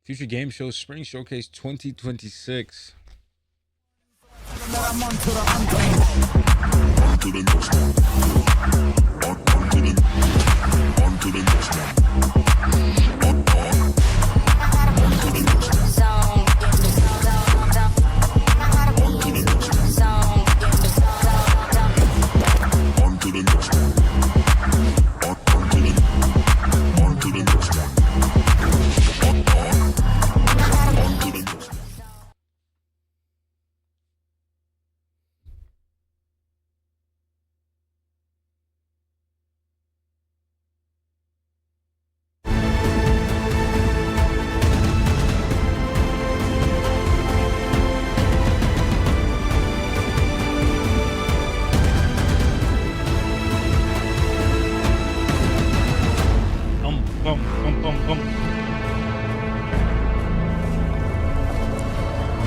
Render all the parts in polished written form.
Future Game Show Spring Showcase 2026.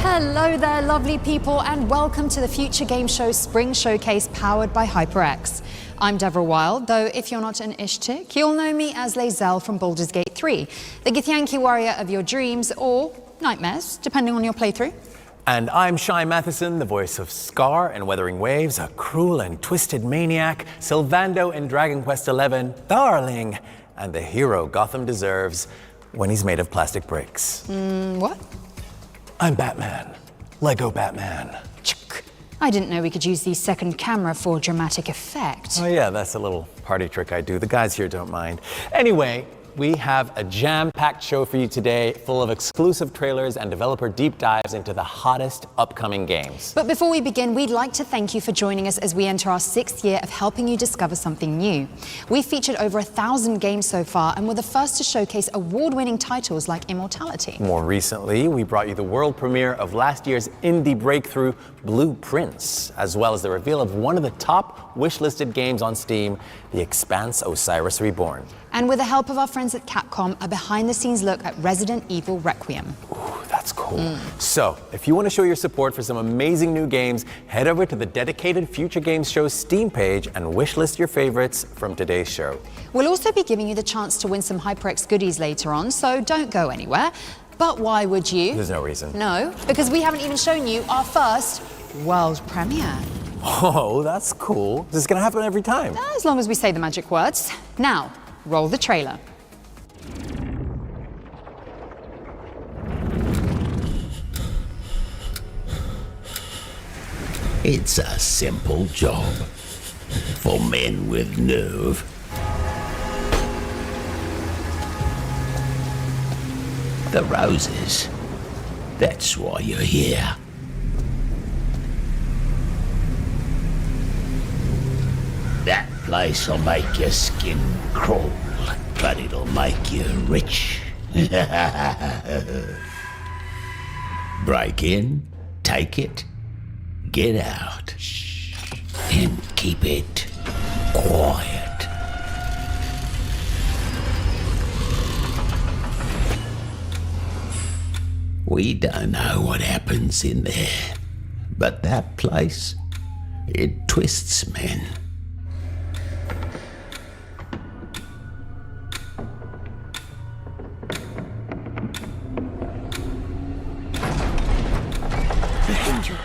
Hello there, lovely people, and welcome to the Future Game Show Spring Showcase powered by HyperX. I'm Deborah Wild, though if you're not an Ishtik, you'll know me as Lae'zel from Baldur's Gate 3, the Githyanki warrior of your dreams or nightmares, depending on your playthrough. And I'm Shai Matheson, the voice of Scar in Wuthering Waves, a cruel and twisted maniac, Sylvando in Dragon Quest XI, darling, and the hero Gotham deserves when he's made of plastic bricks. What? I'm Batman. Lego Batman. I didn't know we could use the second camera for dramatic effect. Oh yeah, that's a little party trick I do. The guys here don't mind. Anyway, we have a jam-packed show for you today, full of exclusive trailers and developer deep dives into the hottest upcoming games. But before we begin, we'd like to thank you for joining us as we enter our 6th year of helping you discover something new. We've featured over 1,000 games so far, and we're the first to showcase award-winning titles like Immortality. More recently, we brought you the world premiere of last year's indie breakthrough, Blue Prince, as well as the reveal of one of the top wish-listed games on Steam, The Expanse: Osiris Reborn. And with the help of our friends at Capcom, a behind-the-scenes look at Resident Evil Requiem. Ooh, that's cool. So, if you want to show your support for some amazing new games, head over to the dedicated Future Games Show Steam page and wishlist your favorites from today's show. We'll also be giving you the chance to win some HyperX goodies later on, so don't go anywhere. But why would you? There's no reason. No, because we haven't even shown you our first world premiere. Oh, that's cool. This is going to happen every time. As long as we say the magic words. Now, roll the trailer. It's a simple job for men with nerve. The roses. That's why you're here. That place'll make your skin crawl, but it'll make you rich. Break in, take it, get out, and keep it quiet. We don't know what happens in there, but that place, it twists men. Behind you.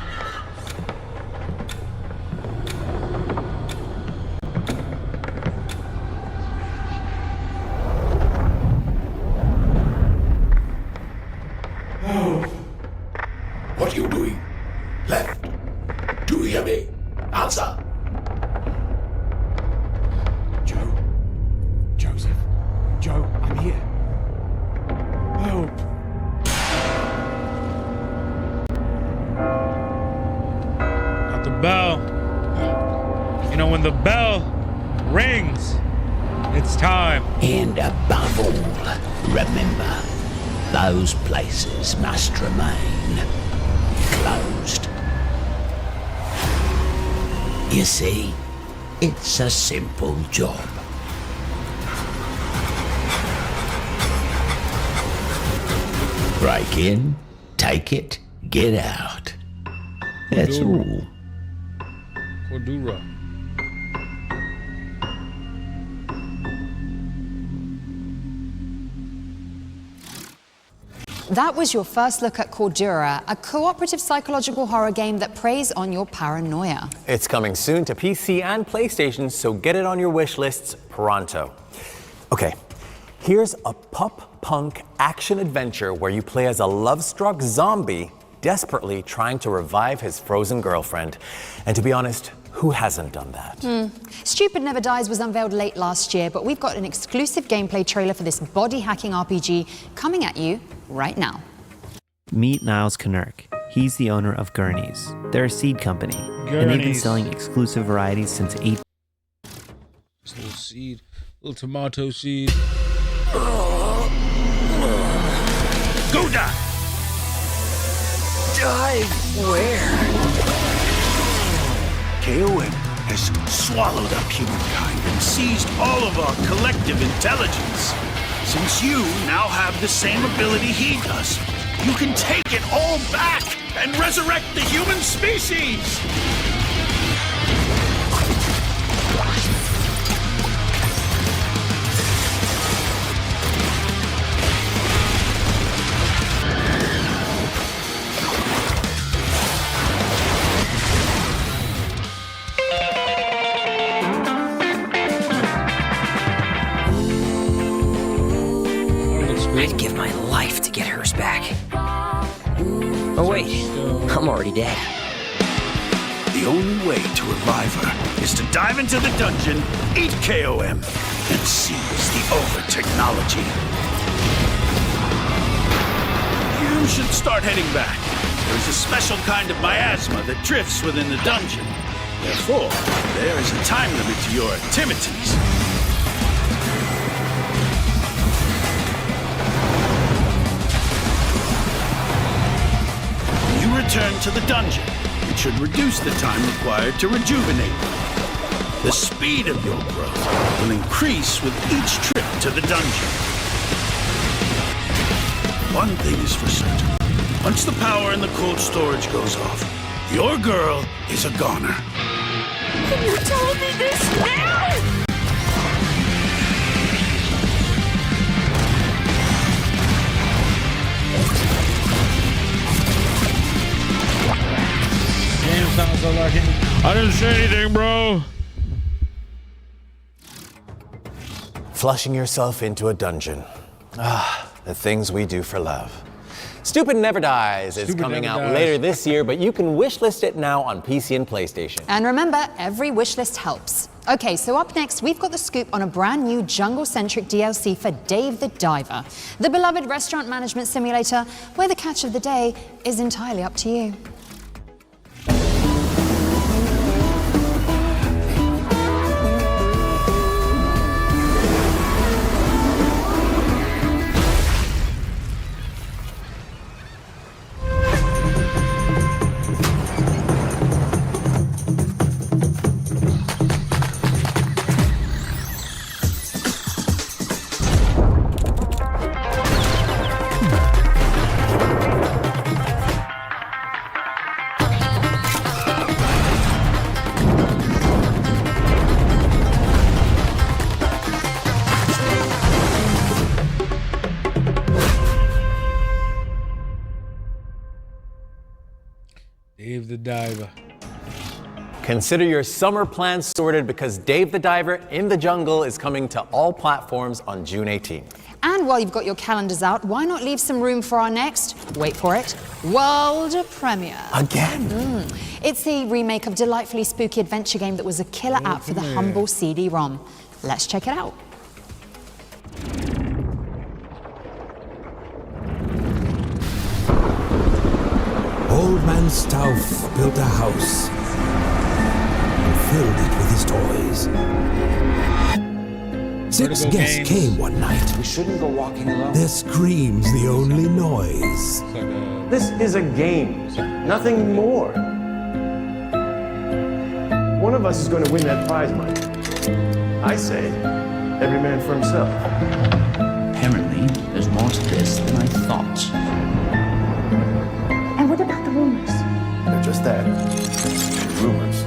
What are you doing? Left. Do you hear me? Answer. Joe? Joseph? Joe, I'm here. Help! Got the bell. You know, when the bell rings, it's time. And above all, remember, those places must remain closed. You see, it's a simple job. Break in, take it, get out. That's all. Cordura. That was your first look at Cordura, a cooperative psychological horror game that preys on your paranoia. It's coming soon to PC and PlayStation, so get it on your wish lists pronto. Okay, here's a pop-punk action-adventure where you play as a love-struck zombie desperately trying to revive his frozen girlfriend. And to be honest, who hasn't done that? Stupid Never Dies was unveiled late last year, but we've got an exclusive gameplay trailer for this body-hacking RPG coming at you right now. Meet Niles Knurk. He's the owner of Gurney's. They're a seed company, and they've been selling exclusive varieties since This little seed, little tomato seed. Go dive! Dive where? KOM has swallowed up humankind and seized all of our collective intelligence. Since you now have the same ability he does, you can take it all back and resurrect the human species! I'd give my life to get hers back. Oh wait, I'm already dead. The only way to revive her is to dive into the dungeon, eat KOM, and seize the over technology. You should start heading back. There's a special kind of miasma that drifts within the dungeon. Therefore, there is a time limit to your activities. Return to the dungeon. It should reduce the time required to rejuvenate. The speed of your growth will increase with each trip to the dungeon. One thing is for certain. Once the power in the cold storage goes off, your girl is a goner. You told me this now? I didn't say anything, bro. Flushing yourself into a dungeon. Ah, the things we do for love. Stupid Never Dies is coming out later this year, but you can wishlist it now on PC and PlayStation. And remember, every wishlist helps. Okay, so up next, we've got the scoop on a brand new jungle-centric DLC for Dave the Diver, the beloved restaurant management simulator, where the catch of the day is entirely up to you. Dave the Diver. Consider your summer plans sorted because Dave the Diver in the Jungle is coming to all platforms on June 18th. And while you've got your calendars out, why not leave some room for our next, wait for it, world premiere? Again? It's the remake of delightfully spooky adventure game that was a killer app for the humble CD-ROM. Let's check it out. Old Man Stauff built a house and filled it with his toys. Six guests came one night. We shouldn't go walking alone. Their screams the only noise. This is a game, nothing more. One of us is going to win that prize money. I say, every man for himself. Apparently, there's more to this than I thought. And what about the rumors? They're just that. Rumors.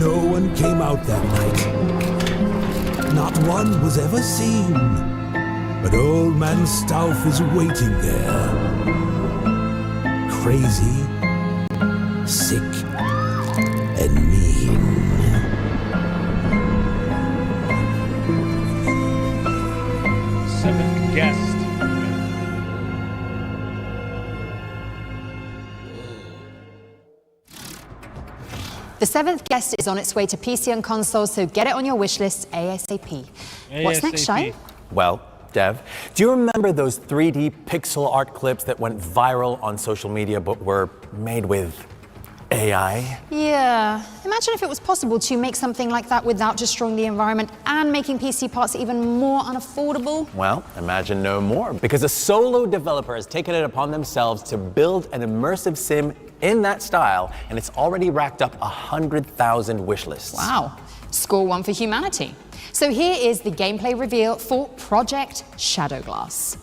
No one came out that night. Not one was ever seen. But Old Man Stauff is waiting there, crazy, sick, and mean. Seventh guest. The seventh guest is on its way to PC and consoles, so get it on your wish list ASAP. What's next, Shai? Well, Dev, do you remember those 3D pixel art clips that went viral on social media but were made with AI? Yeah. Imagine if it was possible to make something like that without destroying the environment and making PC parts even more unaffordable. Well, imagine no more, because a solo developer has taken it upon themselves to build an immersive sim in that style, and it's already racked up 100,000 wish lists. Wow. Score one for humanity. So here is the gameplay reveal for Project Shadowglass.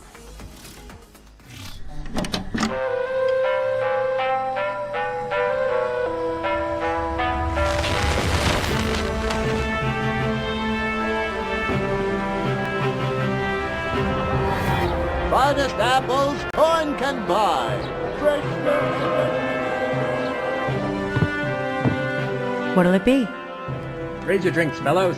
Finest apples coin can buy. What'll it be? Raise your drinks, fellows.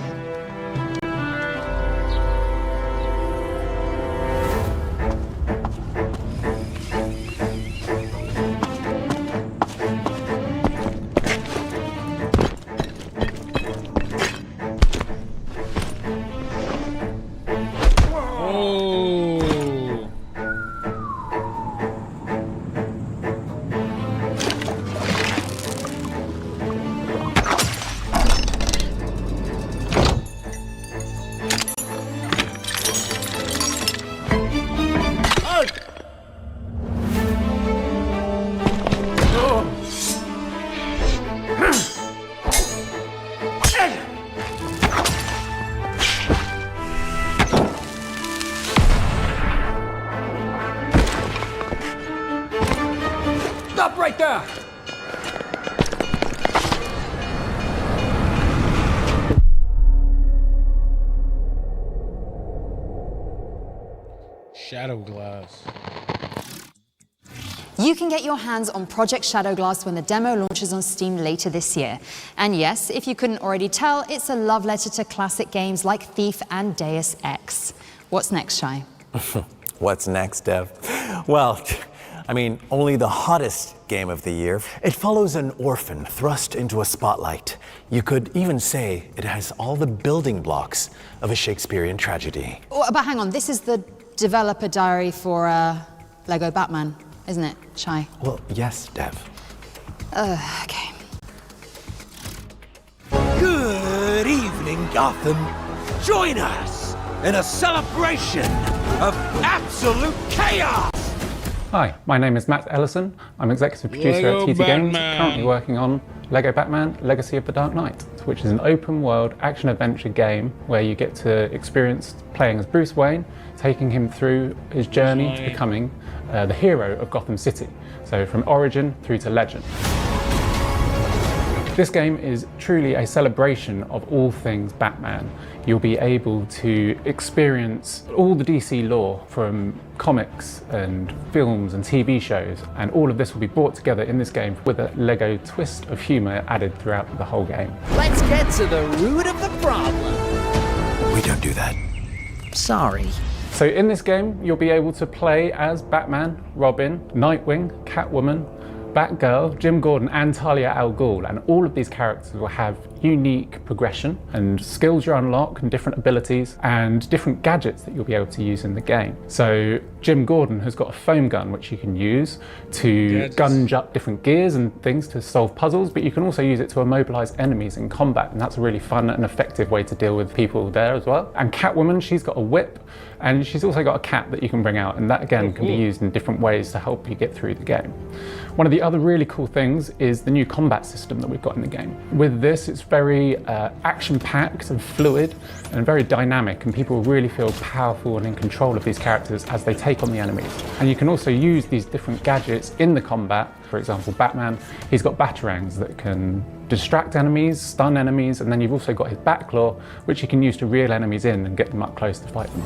Stop right there! Shadowglass. You can get your hands on Project Shadowglass when the demo launches on Steam later this year. And yes, if you couldn't already tell, it's a love letter to classic games like Thief and Deus Ex. What's next, Shai? What's next, Dev? Well, I mean, only the hottest game of the year. It follows an orphan thrust into a spotlight. You could even say it has all the building blocks of a Shakespearean tragedy. Oh, but hang on, this is the developer diary for Lego Batman, isn't it, Shai? Well, yes, Dev. Okay. Good evening, Gotham. Join us in a celebration of absolute chaos. Hi, my name is Matt Ellison. I'm executive producer Lego at TT Games, Batman. currently working on Lego Batman Legacy of the Dark Knight, which is an open world action adventure game where you get to experience playing as Bruce Wayne, taking him through his journey to becoming the hero of Gotham City. So from origin through to legend. This game is truly a celebration of all things Batman. You'll be able to experience all the DC lore from comics and films and TV shows, and all of this will be brought together in this game with a Lego twist of humour added throughout the whole game. Let's get to the root of the problem. We don't do that. Sorry. So in this game, you'll be able to play as Batman, Robin, Nightwing, Catwoman, Batgirl, Jim Gordon and Talia al Ghul, and all of these characters will have unique progression and skills you unlock and different abilities and different gadgets that you'll be able to use in the game. So Jim Gordon has got a foam gun which you can use to gunge up different gears and things to solve puzzles, but you can also use it to immobilize enemies in combat, and that's a really fun and effective way to deal with people there as well. And Catwoman, she's got a whip, and she's also got a cat that you can bring out, and that again can be used in different ways to help you get through the game. One of the other really cool things is the new combat system that we've got in the game. With this, it's very action-packed and fluid and very dynamic, and people really feel powerful and in control of these characters as they take on the enemies. And you can also use these different gadgets in the combat. For example, Batman, he's got batarangs that can distract enemies, stun enemies, and then you've also got his Batclaw, which you can use to reel enemies in and get them up close to fight them.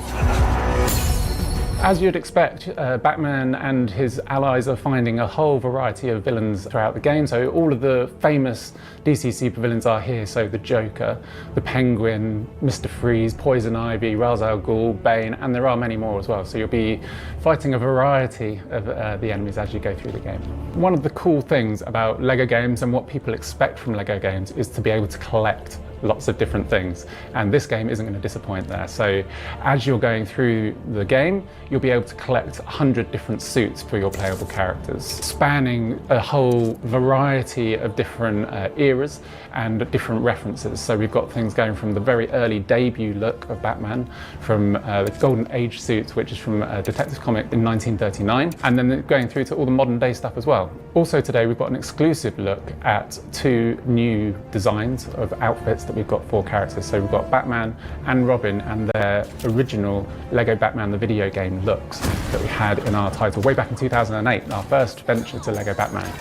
As you'd expect, Batman and his allies are finding a whole variety of villains throughout the game. So all of the famous DC supervillains are here. So the Joker, the Penguin, Mr. Freeze, Poison Ivy, Ra's al Ghul, Bane, and there are many more as well. So you'll be fighting a variety of the enemies as you go through the game. One of the cool things about LEGO games and what people expect from LEGO games is to be able to collect lots of different things, and this game isn't going to disappoint there. So as you're going through the game, you'll be able to collect 100 different suits for your playable characters, spanning a whole variety of different eras and different references. So we've got things going from the very early debut look of Batman, from the Golden Age suits, which is from Detective Comic in 1939, and then going through to all the modern day stuff as well. Also today we've got an exclusive look at 2 new designs of outfits that we've got for characters. So we've got Batman and Robin and their original LEGO Batman the video game looks that we had in our title way back in 2008, our first venture to LEGO Batman.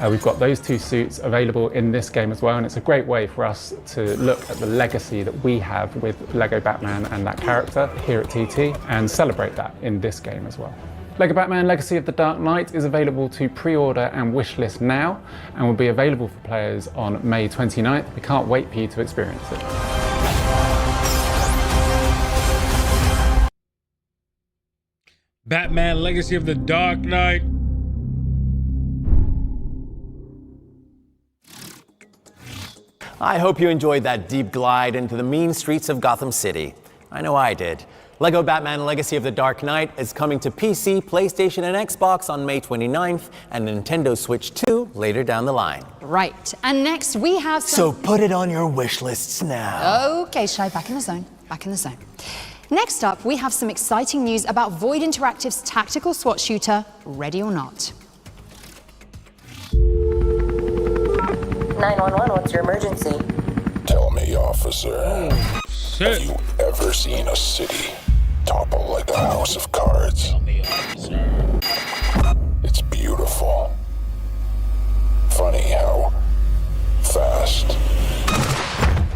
We've got those 2 suits available in this game as well, and it's a great way for us to look at the legacy that we have with LEGO Batman and that character here at TT and celebrate that in this game as well. LEGO Batman Legacy of the Dark Knight is available to pre-order and wishlist now and will be available for players on May 29th. We can't wait for you to experience it. Batman Legacy of the Dark Knight. I hope you enjoyed that deep glide into the mean streets of Gotham City. I know I did. LEGO Batman Legacy of the Dark Knight is coming to PC, PlayStation, and Xbox on May 29th, and Nintendo Switch 2 later down the line. Right, and next we have So put it on your wish lists now. Okay, Shai, back in the zone, back in the zone. Next up, we have some exciting news about Void Interactive's tactical SWAT shooter, Ready or Not. 911, what's your emergency? Tell me, officer, have you ever seen a city topple like a house of cards? It's beautiful. Funny how fast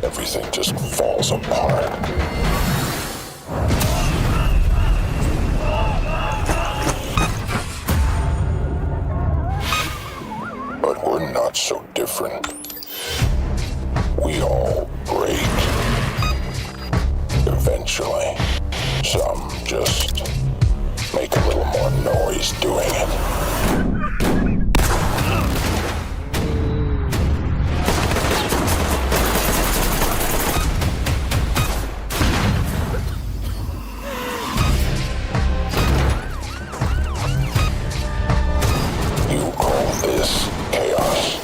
everything just falls apart. But we're not so different. We all break. Eventually, some just make a little more noise doing it. You call this chaos?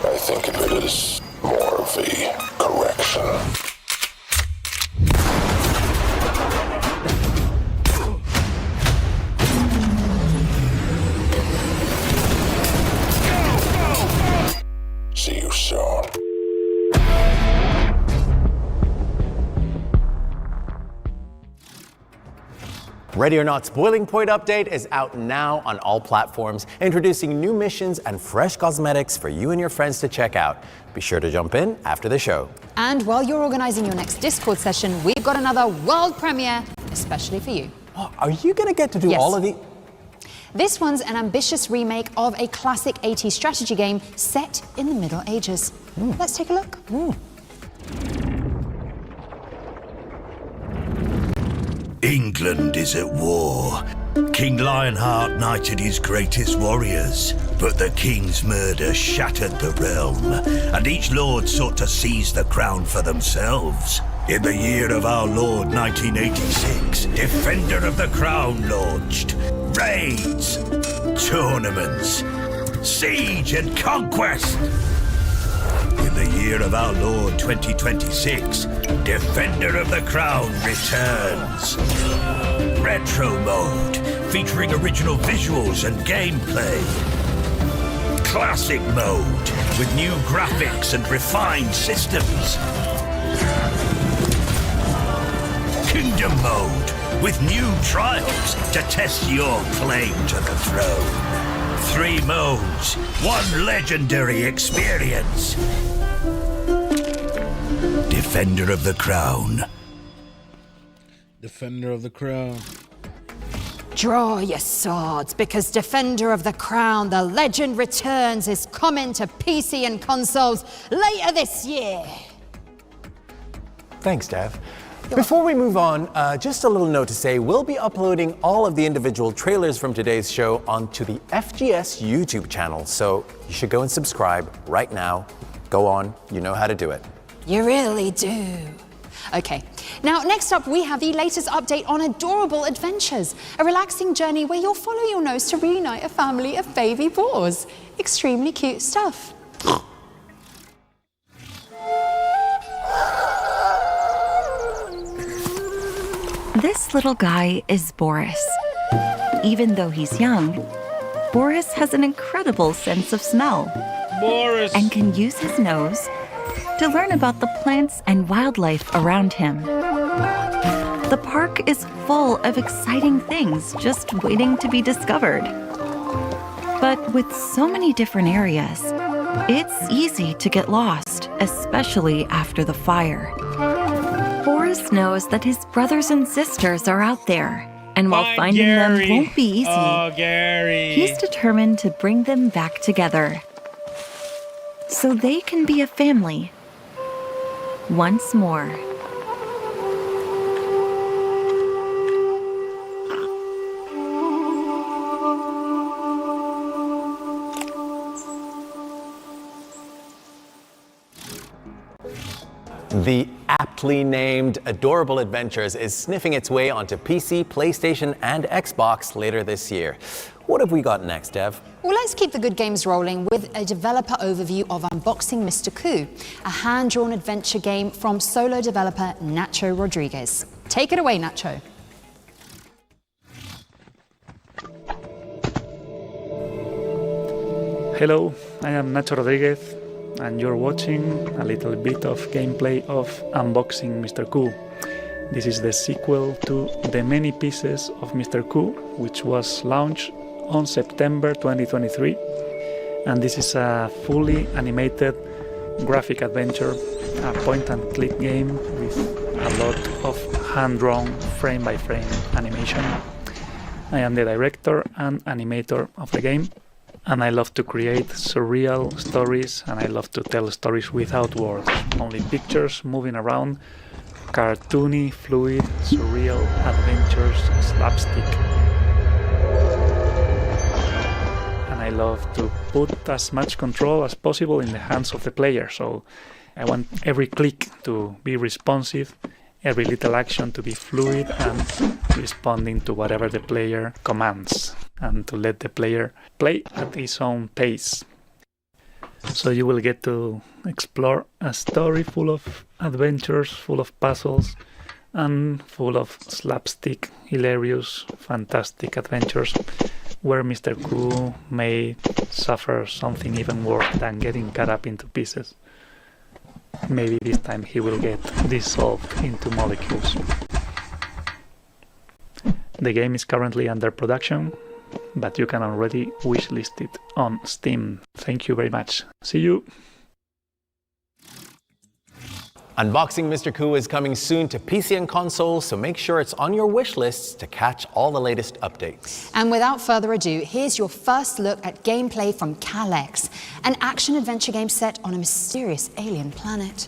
I think of it as more of a correction. See you soon. Ready or Not's Boiling Point update is out now on all platforms, introducing new missions and fresh cosmetics for you and your friends to check out. Be sure to jump in after the show. And while you're organizing your next Discord session, we've got another world premiere, especially for you. Are you going to get to do all of these? This one's an ambitious remake of a classic 80s strategy game set in the Middle Ages. Let's take a look. England is at war. King Lionheart knighted his greatest warriors, but the king's murder shattered the realm, and each lord sought to seize the crown for themselves. In the year of our Lord 1986, Defender of the Crown launched. Raids, tournaments, siege and conquest. In the year of our Lord 2026, Defender of the Crown returns. Retro mode, featuring original visuals and gameplay. Classic mode, with new graphics and refined systems. Kingdom mode, with new trials to test your claim to the throne. 3 modes, 1 legendary experience. Defender of the Crown. Defender of the Crown. Draw your swords, because Defender of the Crown, The Legend Returns, is coming to PC and consoles later this year. Thanks, Dev. Before we move on, just a little note to say, we'll be uploading all of the individual trailers from today's show onto the FGS YouTube channel, so you should go and subscribe right now. Go on, you know how to do it. You really do. Okay, now next up we have the latest update on Adorable Adventures, a relaxing journey where you'll follow your nose to reunite a family of baby boars. Extremely cute stuff. This little guy is Boris. Even though he's young, Boris has an incredible sense of smell. Boris! And can use his nose to learn about the plants and wildlife around him. The park is full of exciting things just waiting to be discovered. But with so many different areas, it's easy to get lost, especially after the fire. Boris knows that his brothers and sisters are out there, and while finding them won't be easy, he's determined to bring them back together so they can be a family once more. The aptly named Adorable Adventures is sniffing its way onto PC, PlayStation, and Xbox later this year. What have we got next, Dev? Well, let's keep the good games rolling with a developer overview of Unboxing Mr. Coup, a hand-drawn adventure game from solo developer Nacho Rodriguez. Take it away, Nacho. Hello, I am Nacho Rodriguez, and you're watching a little bit of gameplay of Unboxing Mr. Coup. This is the sequel to The Many Pieces of Mr. Coup, which was launched on September 2023, and this is a fully animated graphic adventure, a point-and-click game with a lot of hand-drawn frame-by-frame animation. I am the director and animator of the game, and I love to create surreal stories, and I love to tell stories without words, only pictures moving around, cartoony, fluid, surreal adventures, slapstick. And I love to put as much control as possible in the hands of the player, so I want every click to be responsive, every little action to be fluid and responding to whatever the player commands, and to let the player play at his own pace. So you will get to explore a story full of adventures, full of puzzles, and full of slapstick, hilarious, fantastic adventures, where Mr. Coup may suffer something even worse than getting cut up into pieces. Maybe this time he will get dissolved into molecules. The game is currently under production, but you can already wishlist it on Steam. Thank you very much. See you! Unboxing Mr. Coup is coming soon to PC and console, so make sure it's on your wish lists to catch all the latest updates. And without further ado, here's your first look at gameplay from Calex, an action-adventure game set on a mysterious alien planet.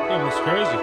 That was crazy.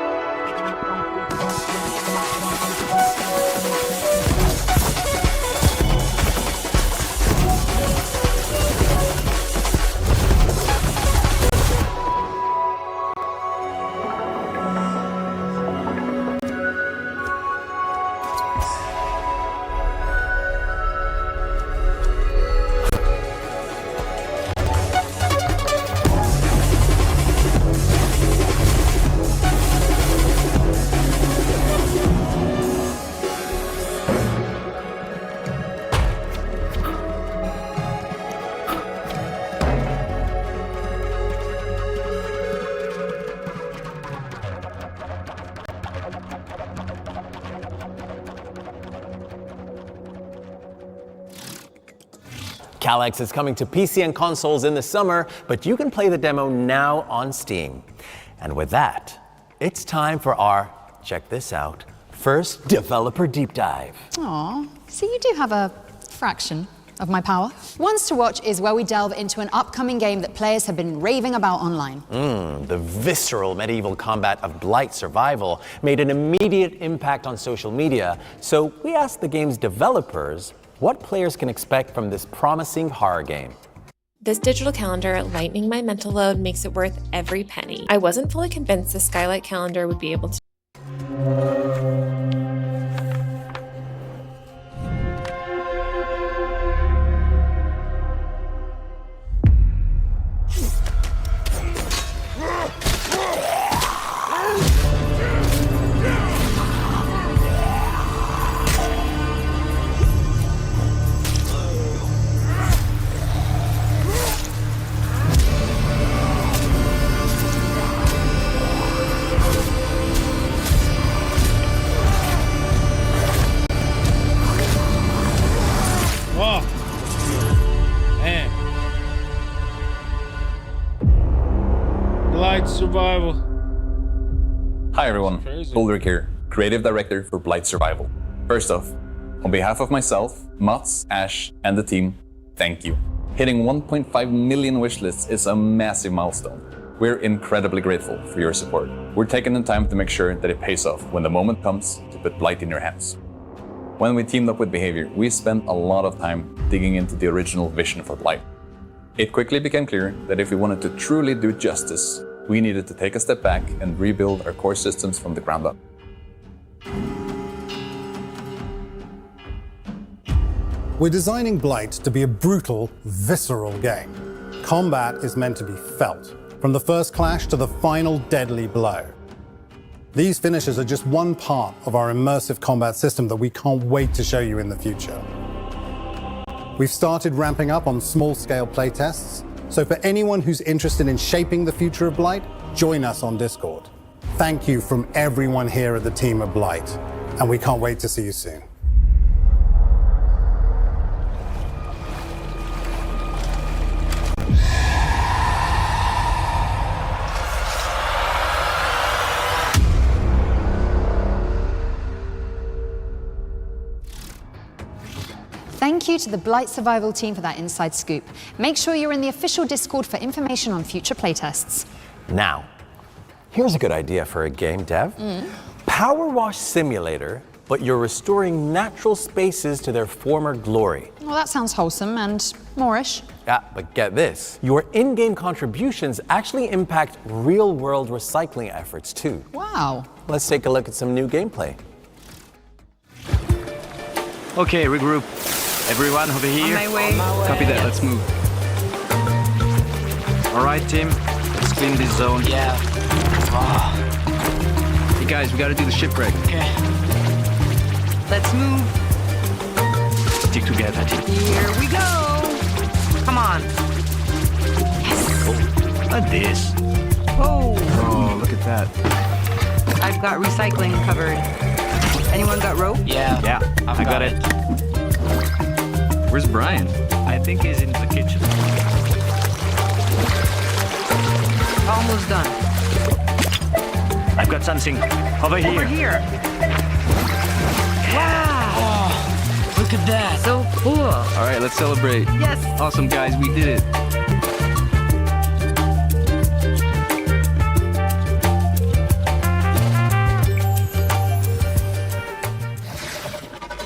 Calyx is coming to PC and consoles in the summer, but you can play the demo now on Steam. And with that, it's time for our, check this out, first developer deep dive. Aw, so you do have a fraction of my power. Ones to Watch is where we delve into an upcoming game that players have been raving about online. The visceral medieval combat of Blight Survival made an immediate impact on social media, so we asked the game's developers what players can expect from this promising horror game. This digital calendar lightening my mental load makes it worth every penny. I wasn't fully convinced the Skylight calendar would be able to. Survival. Hi everyone, Ulrich here, Creative Director for Blight Survival. First off, on behalf of myself, Mats, Ash, and the team, thank you. Hitting 1.5 million wishlists is a massive milestone. We're incredibly grateful for your support. We're taking the time to make sure that it pays off when the moment comes to put Blight in your hands. When we teamed up with Behavior, we spent a lot of time digging into the original vision for Blight. It quickly became clear that if we wanted to truly do justice, we needed to take a step back and rebuild our core systems from the ground up. We're designing Blight to be a brutal, visceral game. Combat is meant to be felt, from the first clash to the final deadly blow. These finishes are just one part of our immersive combat system that we can't wait to show you in the future. We've started ramping up on small-scale playtests, so for anyone who's interested in shaping the future of Blight, join us on Discord. Thank you from everyone here at the team at Blight, and we can't wait to see you soon. Thank you to the Blight Survival team for that inside scoop. Make sure you're in the official Discord for information on future playtests. Now, here's a good idea for a game, Dev. Power Wash Simulator, but you're restoring natural spaces to their former glory. Well, that sounds wholesome and Moorish. Yeah, but get this. Your in-game contributions actually impact real-world recycling efforts, too. Wow. Let's take a look at some new gameplay. Okay, regroup. Everyone over here. On my way. Copy that, let's move. All right, Tim, let's clean this zone. Yeah. Hey guys, we gotta do the shipwreck. Okay. Let's move. Stick together, Tim. Here we go. Come on. Yes. Oh, at this. Oh. Oh, look at that. I've got recycling covered. Anyone got rope? Yeah. Yeah, I got it. Where's Brian? I think he's in the kitchen. Almost done. I've got something. Over here. Over here. Wow. Oh, look at that. So cool. All right, let's celebrate. Yes. Awesome, guys, we did it.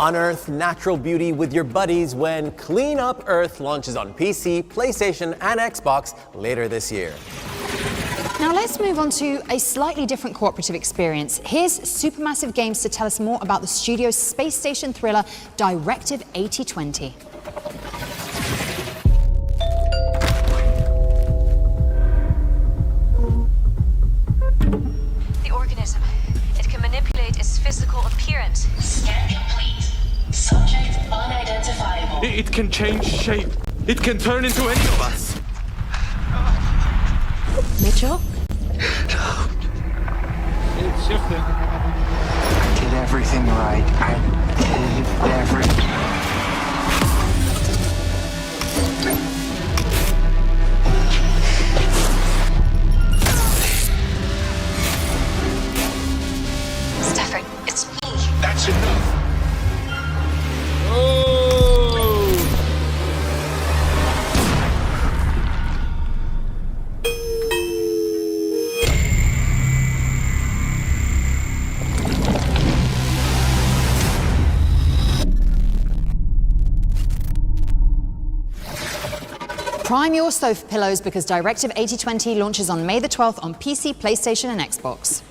Unearth natural beauty with your buddies when Clean Up Earth launches on PC, PlayStation, and Xbox later this year. Now let's move on to a slightly different cooperative experience. Here's Supermassive Games to tell us more about the studio's space station thriller, Directive 8020. The organism. It can manipulate its physical appearance. Scan complete. Subject unidentifiable. It can change shape. It can turn into any of us. Mitchell? It's shifting. I did everything right. I did everything. Stafford, it's me. That's enough. Prime your sofa pillows because Directive 8020 launches on May the 12th on PC, PlayStation, and Xbox.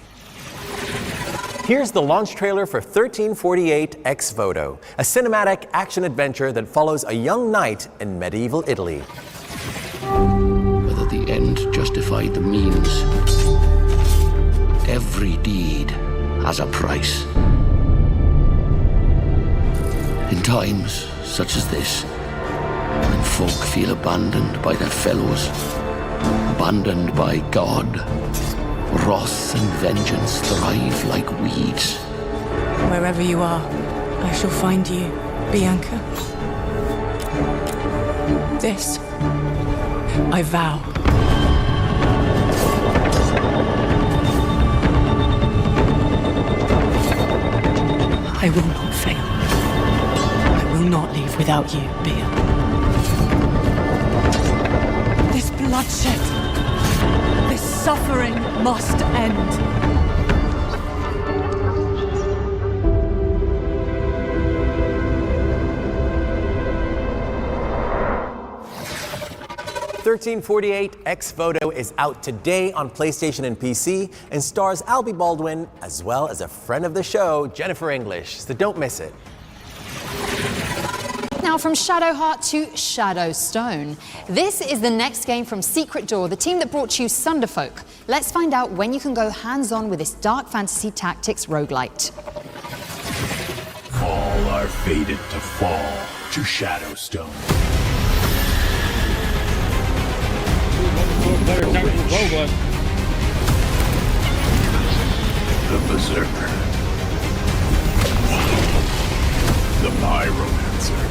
Here's the launch trailer for 1348 Ex Voto, a cinematic action-adventure that follows a young knight in medieval Italy. Whether the end justified the means, every deed has a price. In times such as this, when folk feel abandoned by their fellows, abandoned by God, wrath and vengeance thrive like weeds. Wherever you are, I shall find you, Bianca. This, I vow. I will not fail. I will not leave without you, Bia. This bloodshed, this suffering must end. "1348 Ex Voto" is out today on PlayStation and PC and stars Albie Baldwin as well as a friend of the show, Jennifer English. So don't miss it. Now from Shadowheart to Shadowstone. This is the next game from Secret Door, the team that brought you Sunderfolk. Let's find out when you can go hands-on with this dark fantasy tactics roguelite. All are fated to fall to Shadowstone. The Berserker. The Pyromancer.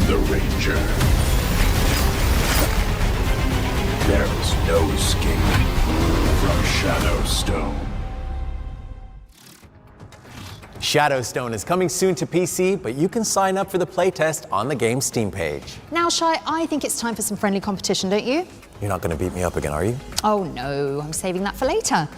The Ranger. There is no escape from Shadowstone. Shadowstone is coming soon to PC, but you can sign up for the playtest on the game's Steam page. Now, Shai, I think it's time for some friendly competition, don't you? You're not going to beat me up again, are you? Oh no, I'm saving that for later.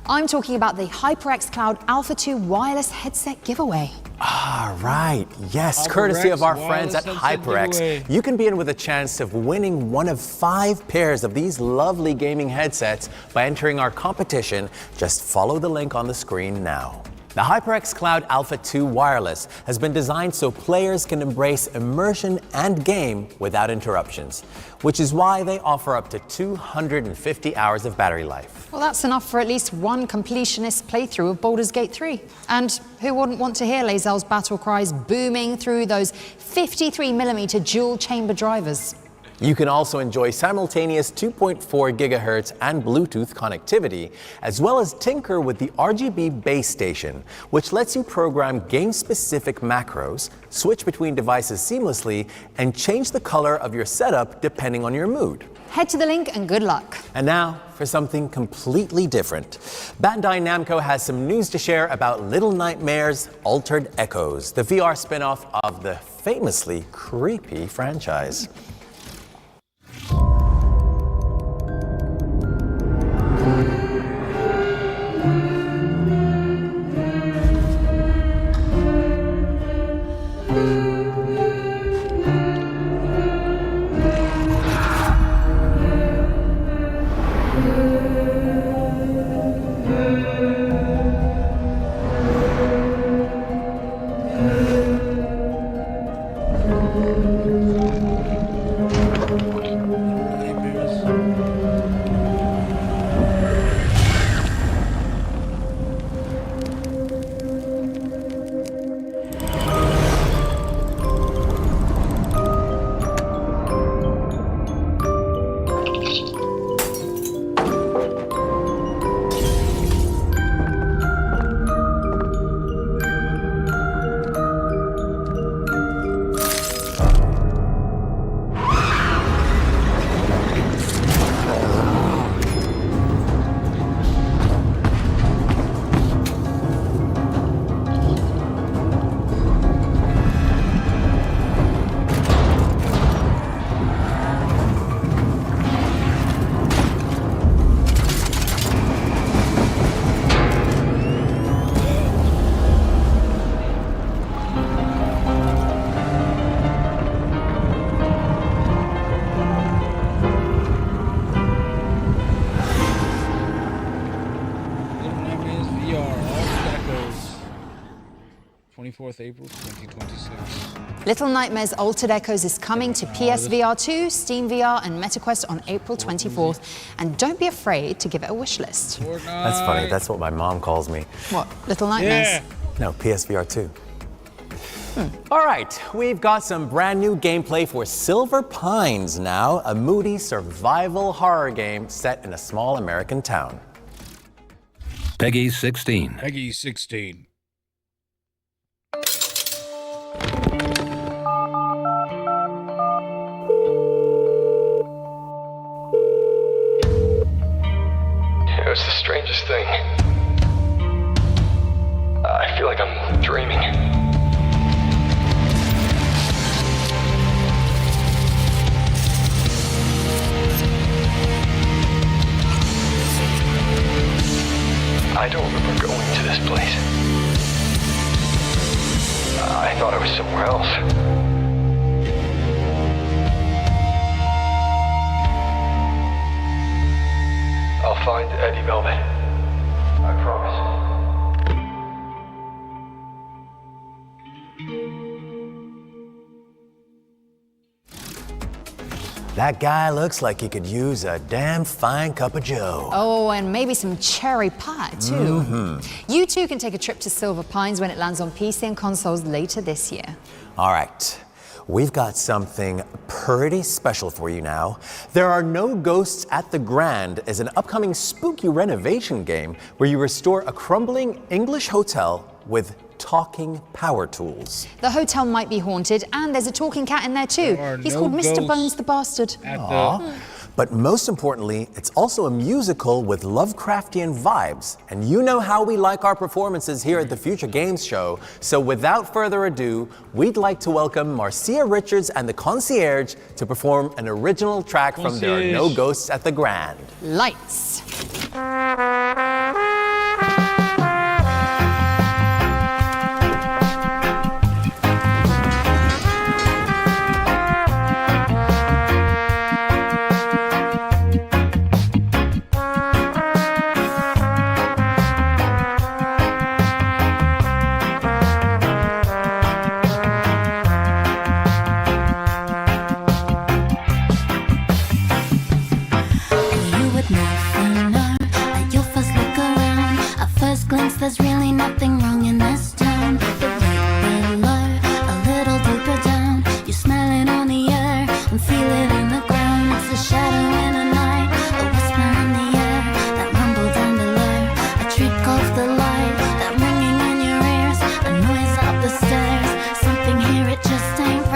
I'm talking about the HyperX Cloud Alpha 2 wireless headset giveaway. Ah, right. Yes, courtesy of our friends at HyperX. You can be in with a chance of winning one of 5 pairs of these lovely gaming headsets by entering our competition. Just follow the link on the screen now. The HyperX Cloud Alpha 2 Wireless has been designed so players can embrace immersion and game without interruptions, which is why they offer up to 250 hours of battery life. Well, that's enough for at least one completionist playthrough of Baldur's Gate 3. And who wouldn't want to hear Lae'zel's battle cries booming through those 53mm dual chamber drivers? You can also enjoy simultaneous 2.4 gigahertz and Bluetooth connectivity, as well as tinker with the RGB base station, which lets you program game-specific macros, switch between devices seamlessly, and change the color of your setup depending on your mood. Head to the link and good luck. And now for something completely different. Bandai Namco has some news to share about Little Nightmares Altered Echoes, the VR spin-off of the famously creepy franchise. 24th April 2026. Little Nightmares Altered Echoes is coming to PSVR 2, Steam VR, and MetaQuest on April 24th. And don't be afraid to give it a wish list. That's funny. That's what my mom calls me. What? Little Nightmares? Yeah. No, PSVR 2. All right, we've got some brand new gameplay for Silver Pines now, a moody survival horror game set in a small American town. Peggy 16. Peggy 16. It was the strangest thing. I feel like I'm dreaming. I don't remember going to this place. I thought I was somewhere else. I'll find Eddie Velvet. I promise. That guy looks like he could use a damn fine cup of joe. Oh, and maybe some cherry pie, too. You too can take a trip to Silver Pines when it lands on PC and consoles later this year. All right, we've got something pretty special for you now. There Are No Ghosts at the Grand is an upcoming spooky renovation game where you restore a crumbling English hotel with talking power tools. The hotel might be haunted, and there's a talking cat in there too. He's called Mr. Bones the Bastard. But most importantly, it's also a musical with Lovecraftian vibes. And you know how we like our performances here at the Future Games Show. So without further ado, we'd like to welcome Marcia Richards and the Concierge to perform an original track from There Are No Ghosts at the Grand. Lights. There's really nothing wrong in this town. The light below, a little deeper down. You smell it on the air and feel it in the ground. It's a shadow in the night, a whisper in the air, that rumble down below, a trick of the light, that ringing in your ears, a noise up the stairs. Something here, it just ain't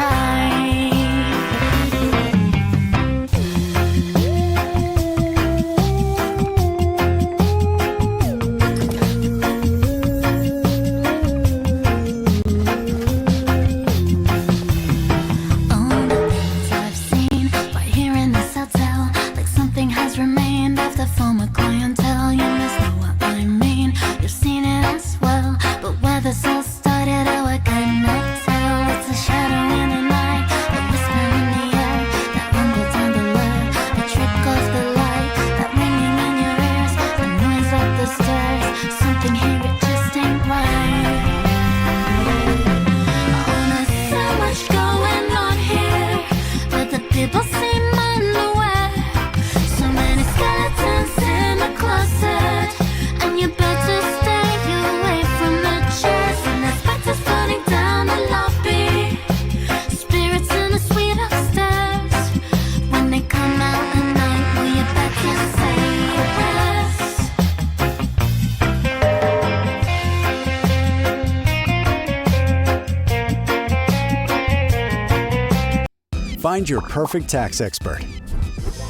Find your perfect tax expert,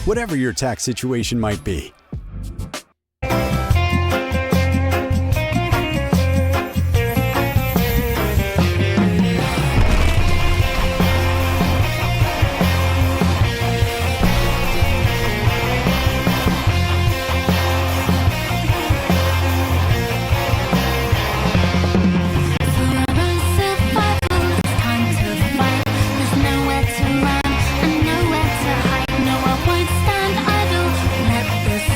whatever your tax situation might be. nowhere to run and nowhere to hide. No, I won't stand idle. Let this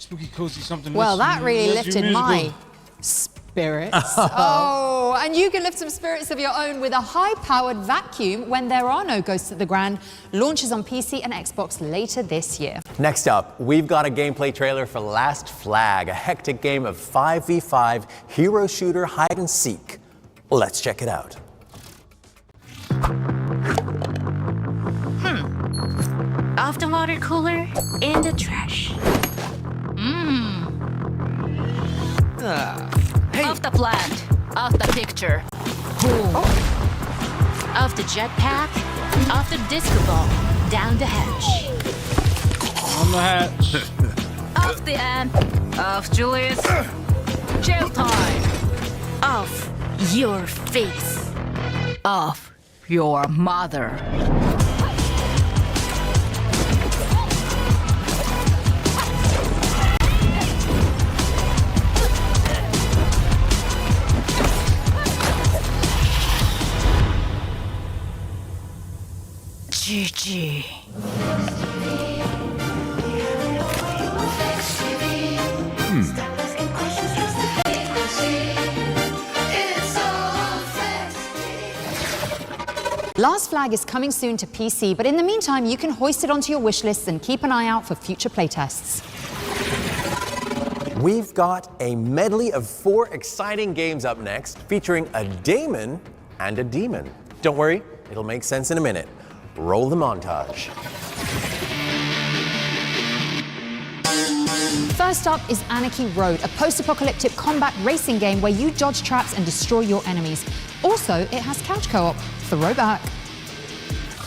Spooky cozy something. Well, less that really less lifted musical. my spirits. Oh, and you can lift some spirits of your own with a high-powered vacuum when There Are No Ghosts at the Grand launches on PC and Xbox later this year. Next up, we've got a gameplay trailer for Last Flag, a hectic game of 5v5 hero shooter hide and seek. Let's check it out. Off the water cooler, in the trash. Off the plant, off the picture. Off the jetpack, off the disco ball, down the hatch. On the hatch. Off the amp, off Julius. Jail time. Off your face. Off your mother. GG. Last Flag is coming soon to PC, but in the meantime, you can hoist it onto your wish lists and keep an eye out for future playtests. We've got a medley of 4 exciting games up next, featuring a daemon and a demon. Don't worry, it'll make sense in a minute. Roll the montage. First up is Anarchy Road, a post-apocalyptic combat racing game where you dodge traps and destroy your enemies. Also, it has couch co-op. Throwback.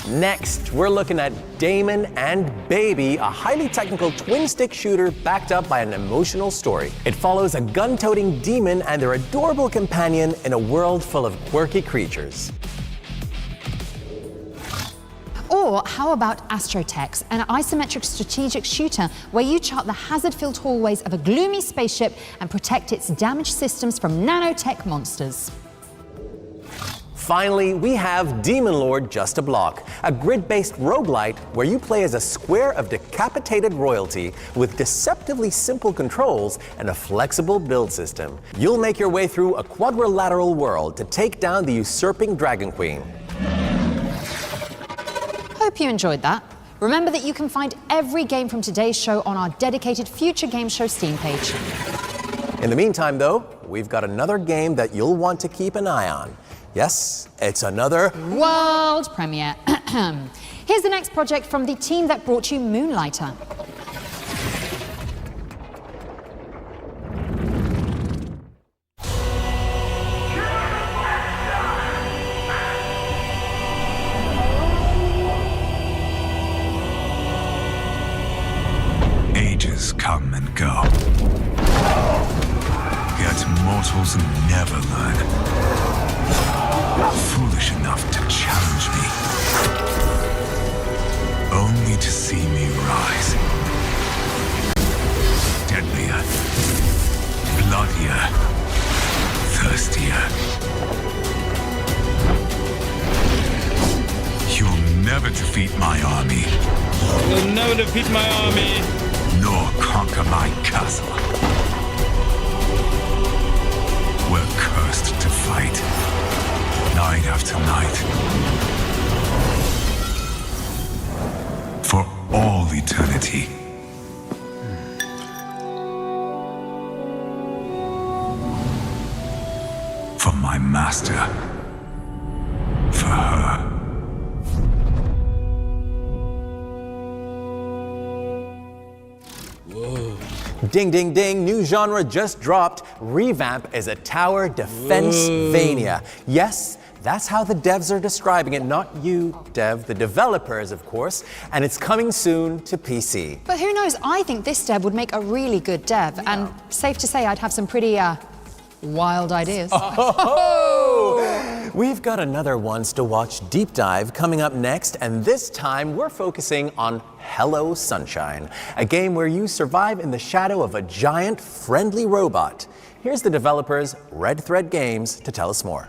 Next, we're looking at Daemon and Baby, a highly technical twin-stick shooter backed up by an emotional story. It follows a gun-toting demon and their adorable companion in a world full of quirky creatures. Or how about Astrotex, an isometric strategic shooter where you chart the hazard-filled hallways of a gloomy spaceship and protect its damaged systems from nanotech monsters. Finally, we have Demon Lord Just a Block, a grid-based roguelite where you play as a square of decapitated royalty with deceptively simple controls and a flexible build system. You'll make your way through a quadrilateral world to take down the usurping Dragon Queen. Hope you enjoyed that. Remember that you can find every game from today's show on our dedicated Future Game Show Steam page. In the meantime, though, we've got another game that you'll want to keep an eye on. Yes, it's another world premiere. Here's the next project from the team that brought you Moonlighter. Ages come and go. Yet mortals never learn. Foolish enough to challenge me, only to see me rise. Deadlier, bloodier, thirstier. You'll never defeat my army. You'll never defeat my army. Nor conquer my castle. We're cursed to fight. Night after night. For all eternity. For my master. For her. Whoa. Ding, ding, ding, new genre just dropped. Revamp is a tower defense-vania. Yes, that's how the devs are describing it, not you, Dev, the developers, of course, and it's coming soon to PC. But who knows, I think this dev would make a really good dev, and safe to say I'd have some pretty, wild ideas. Oh! We've got another Ones to Watch deep dive coming up next, and this time we're focusing on Hello Sunshine, a game where you survive in the shadow of a giant friendly robot. Here's the developers, Red Thread Games, to tell us more.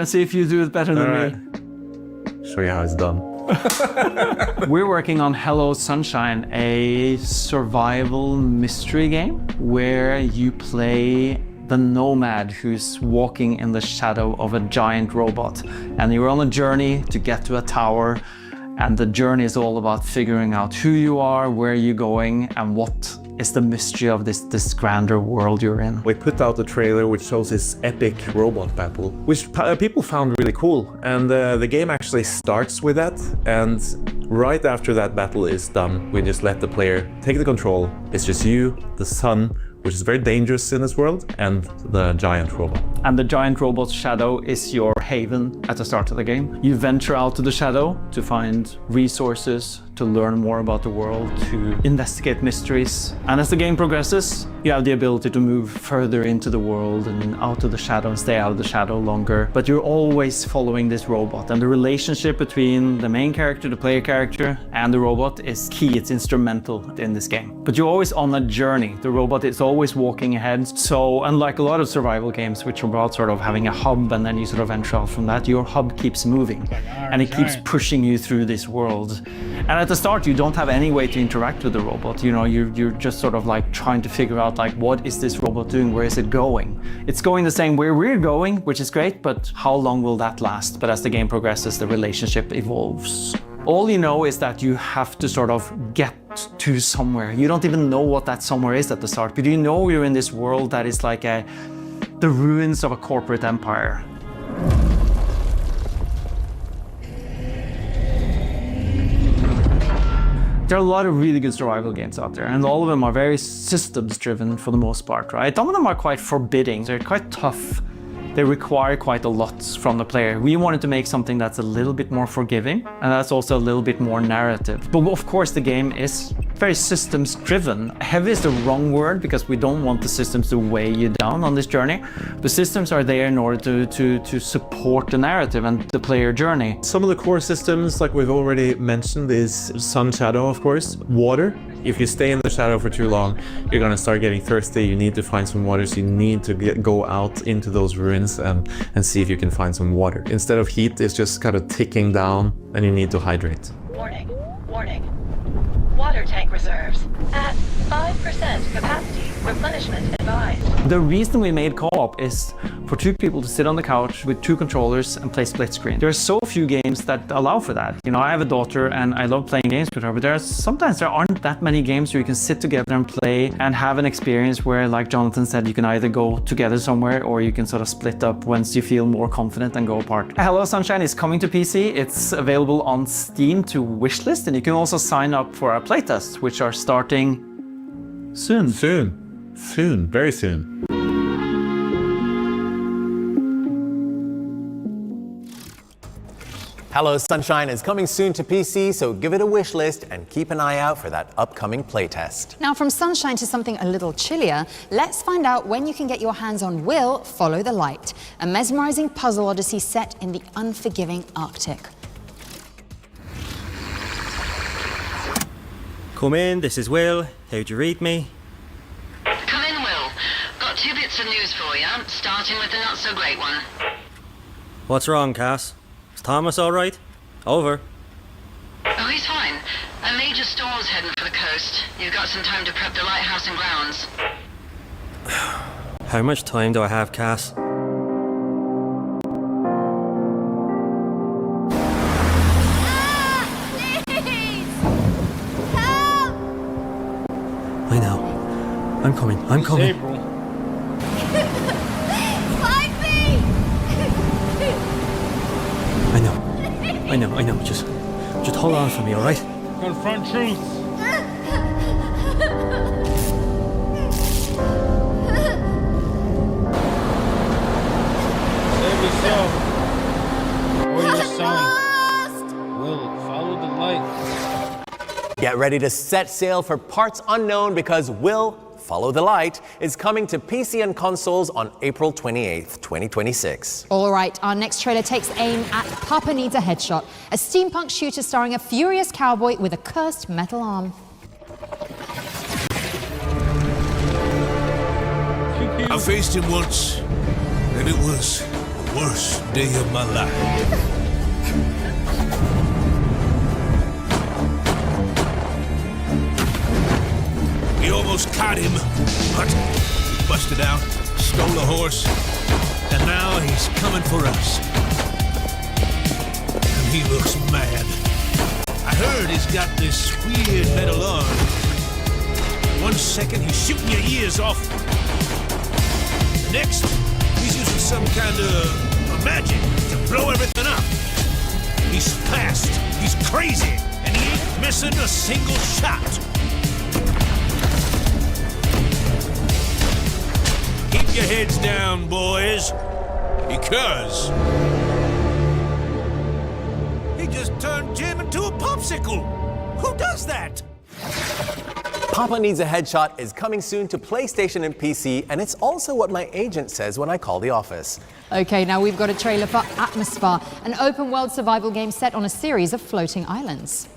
and see if you do it better than me. Show you how it's done. We're working on Hello Sunshine, a survival mystery game where you play the nomad who's walking in the shadow of a giant robot. And you're on a journey to get to a tower, and the journey is all about figuring out who you are, where you're going, and what is the mystery of this grander world you're in. We put out a trailer which shows this epic robot battle, which people found really cool. And the game actually starts with that. And right after that battle is done, we just let the player take the control. It's just you, the sun, which is very dangerous in this world, and the giant robot. And the giant robot's shadow is your haven at the start of the game. You venture out to the shadow to find resources, to learn more about the world, to investigate mysteries. And as the game progresses, you have the ability to move further into the world and out of the shadow and stay out of the shadow longer. But you're always following this robot, and the relationship between the main character, the player character, and the robot is key. It's instrumental in this game. But you're always on a journey. The robot is always walking ahead. So unlike a lot of survival games, which are about sort of having a hub and then you sort of venture out from that, your hub keeps moving and it keeps pushing you through this world. And at the start, you don't have any way to interact with the robot. You know, you're just sort of like trying to figure out like, what is this robot doing? Where is it going? It's going the same way we're going, which is great, but how long will that last? But as the game progresses, the relationship evolves. All you know is that you have to sort of get to somewhere. You don't even know what that somewhere is at the start, but you know you're in this world that is like the ruins of a corporate empire. There are a lot of really good survival games out there, and all of them are very systems driven for the most part, right? Some of them are quite forbidding, they're quite tough. They require quite a lot from the player. We wanted to make something that's a little bit more forgiving, and that's also a little bit more narrative. But of course the game is very systems driven. Heavy is the wrong word because we don't want the systems to weigh you down on this journey. The systems are there in order to support the narrative and the player journey. Some of the core systems, like we've already mentioned, is sun shadow, of course, water. If you stay in the shadow for too long, you're gonna start getting thirsty. You need to find some water, so you need to go out into those ruins and see if you can find some water. Instead of heat, it's just kind of ticking down, and you need to hydrate. Warning, warning. Water tank reserves at 5% capacity. Replenishment advised. The reason we made co-op is for two people to sit on the couch with two controllers and play split screen. There are so few games that allow for that. You know, I have a daughter and I love playing games with her, but sometimes there aren't that many games where you can sit together and play and have an experience where, like Jonathan said, you can either go together somewhere or you can sort of split up once you feel more confident and go apart. Hello Sunshine is coming to PC. It's available on Steam to wishlist, and you can also sign up for our playtests, which are starting soon. Soon, very soon. Hello Sunshine is coming soon to PC, so give it a wish list and keep an eye out for that upcoming playtest. Now, from sunshine to something a little chillier, let's find out when you can get your hands on Will, Follow the Light, a mesmerizing puzzle odyssey set in the unforgiving Arctic. Come in, this is Will. How'd you read me? Come in, Will. Got 2 bits of news for you, starting with the not-so-great one. What's wrong, Cass? Is Thomas all right? Over. Oh, he's fine. A major storm's heading for the coast. You've got some time to prep the lighthouse and grounds. How much time do I have, Cass? I know. I'm coming. April. Find me! I know. Just hold on for me, all right? Confront truth. Save yourself. Or your son. Will, follow the light. Get ready to set sail for parts unknown, because Will, Follow the Light is coming to PC and consoles on April 28th, 2026. All right, our next trailer takes aim at Papa Needs a Headshot, a steampunk shooter starring a furious cowboy with a cursed metal arm. I faced him once, and it was worst day of my life. We almost caught him, but he busted out, stole a horse, and now he's coming for us. And he looks mad. I heard he's got this weird metal arm. One second he's shooting your ears off. The next, he's using some kind of magic to blow everything up. He's fast, he's crazy, and he ain't missing a single shot. Keep your heads down, boys, because he just turned Jim into a popsicle. Who does that? Papa Needs a Headshot is coming soon to PlayStation and PC, and it's also what my agent says when I call the office. Okay, now we've got a trailer for Atmosphere, an open-world survival game set on a series of floating islands.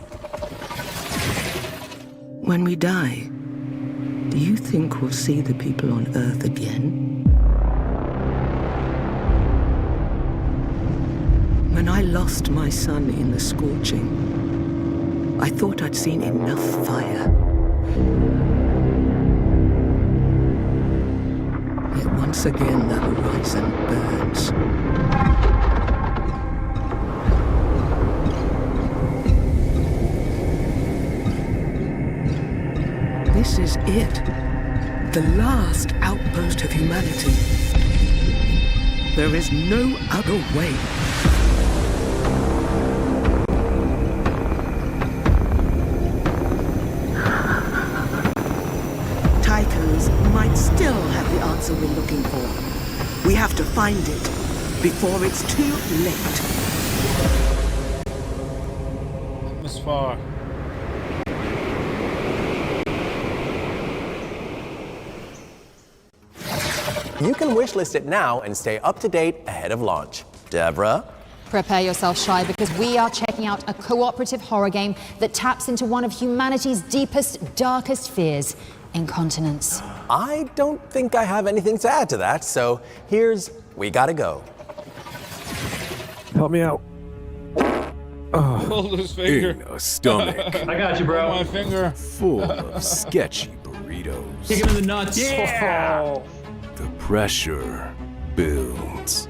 When we die, do you think we'll see the people on Earth again? When I lost my son in the scorching, I thought I'd seen enough fire. Yet once again the horizon burns. This is it. The last outpost of humanity. There is no other way. Tychos might still have the answer we're looking for. We have to find it before it's too late. Atmosphere. You can wishlist it now and stay up to date ahead of launch. Deborah? Prepare yourself, Shy, because we are checking out a cooperative horror game that taps into one of humanity's deepest, darkest fears, incontinence. I don't think I have anything to add to that, so here's We Gotta Go. Help me out. Hold his finger. In a stomach I got you, bro. My finger. full of sketchy burritos. Kick him in the nuts. Yeah. The pressure builds.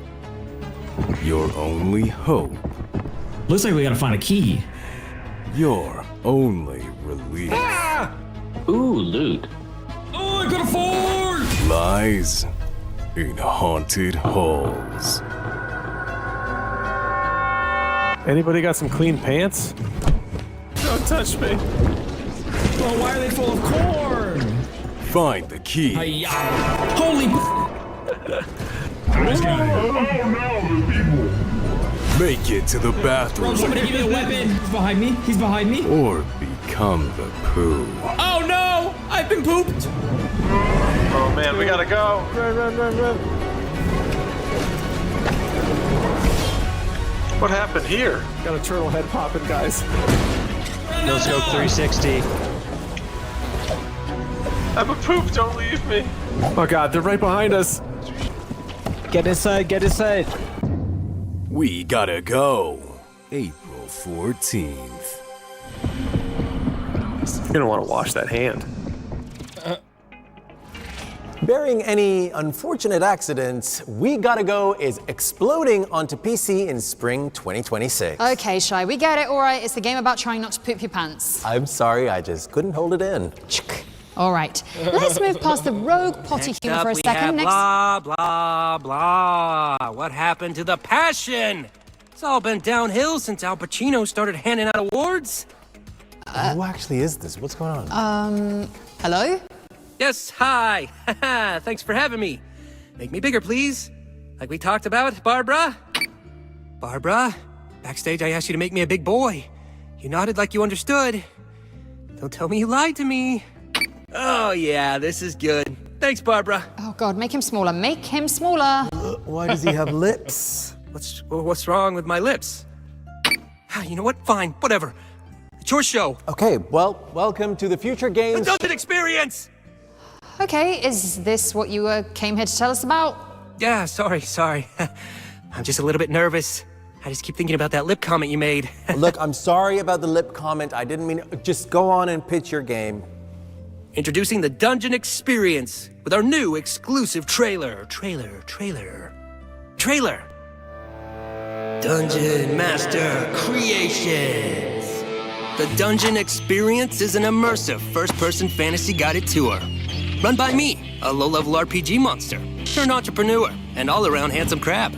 Your only hope. Looks like we gotta find a key. Your only relief. Ooh, loot. Oh, I got a forge! Lies in haunted halls. Anybody got some clean pants? Don't touch me. Oh, why are they full of corn? Find the key. Holy Make it to the bathroom. Bro, somebody give me a weapon. He's behind me. He's behind me. Or become the poo. Oh no! I've been pooped! Oh man, we gotta go. Run. What happened here? Got a turtle head popping, guys. No scope 360. I'm a poop, don't leave me. Oh god, they're right behind us. Get inside, get inside. We Gotta Go. April 14th. You're gonna want to wash that hand. Barring any unfortunate accidents, We Gotta Go is exploding onto PC in spring 2026. Okay, Shy, we get it, all right. It's a game about trying not to poop your pants. I'm sorry, I just couldn't hold it in. All right, let's move past the rogue potty humor for a second. Blah, blah, blah. What happened to the passion? It's all been downhill since Al Pacino started handing out awards. Who actually is this? What's going on? Hello? Yes, hi. Thanks for having me. Make me bigger, please. Like we talked about, Barbara. Barbara, backstage I asked you to make me a big boy. You nodded like you understood. Don't tell me you lied to me. Oh yeah, this is good. Thanks, Barbara. Oh God, make him smaller. Make him smaller. Why does he have lips? What's wrong with my lips? You know what? Fine, whatever. It's your show. Okay, well, welcome to the Future Games. The Dungeon Experience! Okay, is this what you came here to tell us about? Yeah, sorry. I'm just a little bit nervous. I just keep thinking about that lip comment you made. Look, I'm sorry about the lip comment. I didn't mean it. Just go on and pitch your game. Introducing the Dungeon Experience with our new exclusive trailer. Dungeon Master Creations. The Dungeon Experience is an immersive first-person fantasy guided tour. Run by me, a low-level RPG monster, turned entrepreneur, and all-around handsome crab.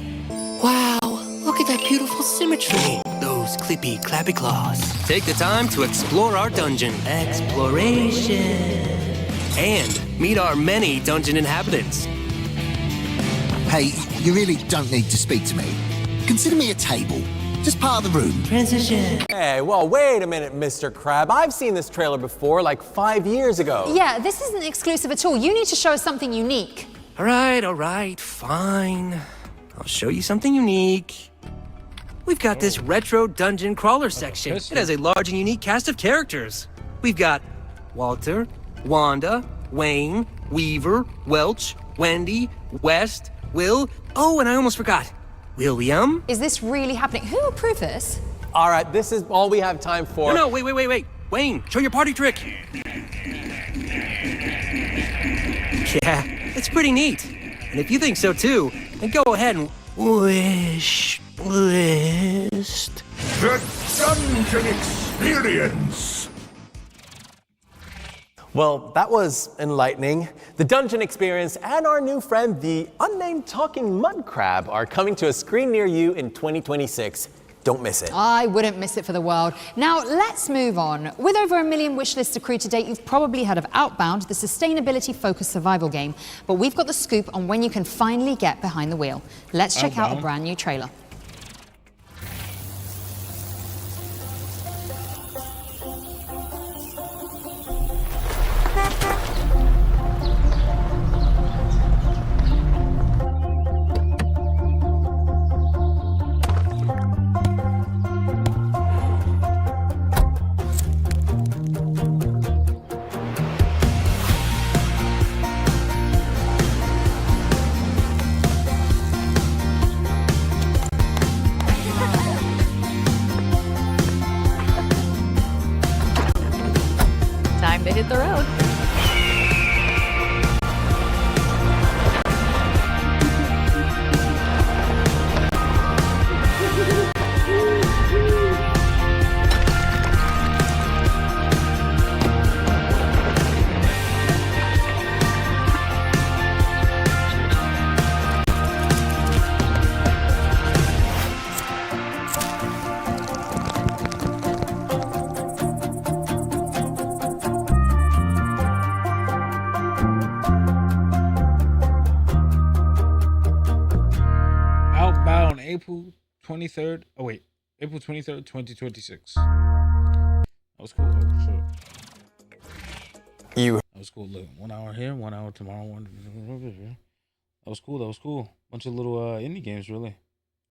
Wow, look at that beautiful symmetry. Those clippy, clappy claws. Take the time to explore our dungeon. Exploration. And meet our many dungeon inhabitants. Hey, you really don't need to speak to me. Consider me a table. Just part of the room. Transition. Hey, well, wait a minute, Mr. Crab. I've seen this trailer before, like 5 years ago. Yeah, this isn't exclusive at all. You need to show us something unique. All right, fine. I'll show you something unique. We've got this retro dungeon crawler section. It has a large and unique cast of characters. We've got Walter, Wanda, Wayne, Weaver, Welch, Wendy, West, Will. Oh, and I almost forgot. William? Is this really happening? Who approved this? All right, this is all we have time for. No, wait. Wayne, show your party trick. Yeah, it's pretty neat. And if you think so too, then go ahead and wish list. The Dungeon Experience. Well, that was enlightening. The Dungeon Experience and our new friend, the unnamed talking mud crab, are coming to a screen near you in 2026. Don't miss it. I wouldn't miss it for the world. Now, let's move on. With over 1 million wishlists accrued to date, you've probably heard of Outbound, the sustainability-focused survival game. But we've got the scoop on when you can finally get behind the wheel. Let's check out a brand new trailer. Time to hit the road. Outbound, April 23rd. Oh, wait. April 23rd, 2026. That was cool. Oh, shit. That was cool. Look, 1 hour here, 1 hour tomorrow. That was cool. Bunch of little indie games, really.